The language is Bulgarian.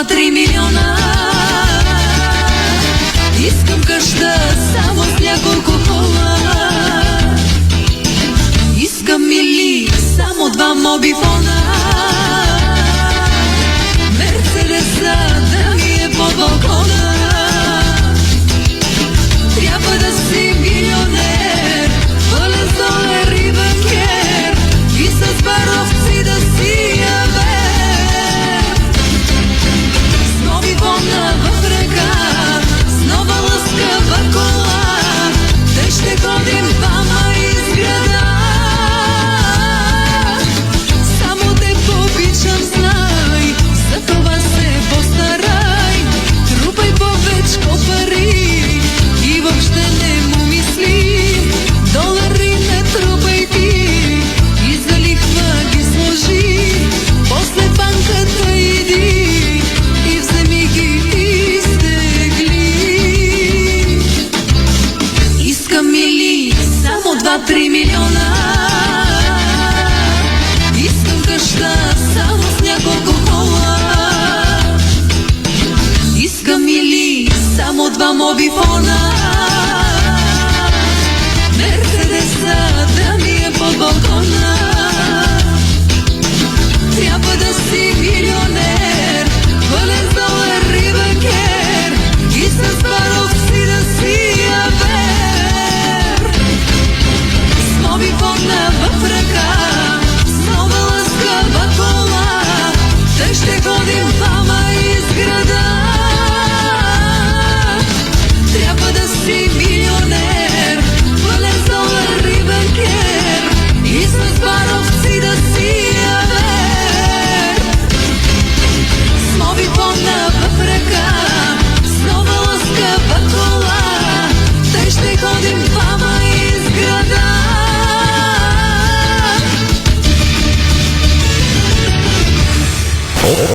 2-3 милиона. Искам къща само с няколко пола. Искам мили само 2 мобифона. Мерцедеса да ми е под балкона. Трябва да си милионер, пълен долар и банкер, и с баровци да си явер. С нови вълна в ръка, с нова лъскава кола, те ще ходим двама из града. Само те обичам, знай, за това се постарай. Трупай повечко пари и въобще не му мисли. Долари не трупай ти и за лихва ги сложи. После банката иди и вземи ги изтегли. Искам мили само 2-3 милиона. Искам къща само с няколко кола. Искам мили само 2 мобифона. Мерцедеса да ми е под балкона.